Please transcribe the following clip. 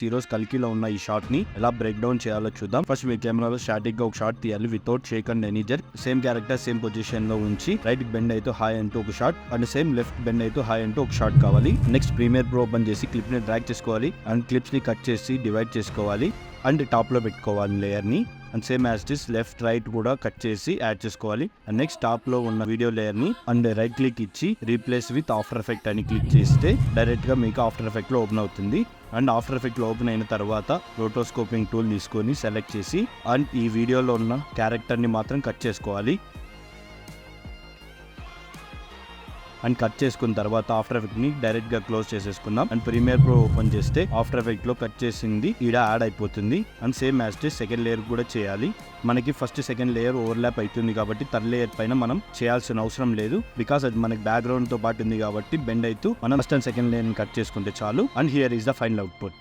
ఈ రోజు కల్కిలో ఉన్న ఈ షాట్ ని ఎలా బ్రేక్ డౌన్ చేయాలో చూద్దాం. ఫస్ట్ మీ కెమెరాలో స్టాటిక్ గా ఒక షాట్ తీయాలి without shake and any jerk. Same character same position లో ఉంచి రైట్ బెండ్ అయితే హాయ్ అంటూ ఒక shot and same left bend అయితే హాయ్ అంటూ ఒక షాట్ కావాలి. నెక్స్ట్ ప్రీమియర్ ప్రో ఓపెన్ చేసి క్లిప్ ని డ్రాగ్ చేసుకోవాలి అండ్ క్లిప్స్ ని కట్ చేసి డివైడ్ చేసుకోవాలి అండ్ టాప్ లో పెట్టుకోవాలి లేయర్ ని. And same as it is left right కూడా కట్ చేసి యాడ్ చేసుకోవాలి. అండ్ నెక్స్ట్ టాప్ లో ఉన్న వీడియో లేయర్ ని అండ్ రైట్ క్లిక్ ఇచ్చి రీప్లేస్ విత్ ఆఫ్టర్ ఎఫెక్ట్ అని క్లిక్ చేస్తే డైరెక్ట్ గా మీకు ఆఫ్టర్ ఎఫెక్ట్ లో ఓపెన్ అవుతుంది. అండ్ ఆఫ్టర్ ఎఫెక్ట్ లో ఓపెన్ అయిన తర్వాత రోటోస్కోపింగ్ టూల్ తీసుకొని సెలెక్ట్ చేసి అండ్ ఈ వీడియోలో ఉన్న క్యారెక్టర్ ని మాత్రం కట్ చేసుకోవాలి. అండ్ కట్ చేసుకున్న తర్వాత ఆఫ్టర్ ఎఫెక్ట్ ని డైరెక్ట్ గా క్లోజ్ చేసేసుకుందాం. అండ్ ప్రీమియర్ ప్రో ఓపెన్ చేస్తే ఆఫ్టర్ ఎఫెక్ట్ లో కట్ చేసింది ఈడ యాడ్ అయిపోతుంది. And same as second layer కూడా చేయాలి. మనకి ఫస్ట్ సెకండ్ లేయర్ ఓవర్లాప్ అవుతుంది కాబట్టి థర్డ్ లేయర్ పైన మనం చేయాల్సిన అవసరం లేదు. బికాస్ అది మనకి బ్యాక్గ్రౌండ్ తో పాటు ఉంది కాబట్టి బెండ్ అవుతూ మనం ఫస్ట్ అండ్ సెకండ్ లేయర్ ని కట్ చేసుకుంటే చాలు. And here is the final output.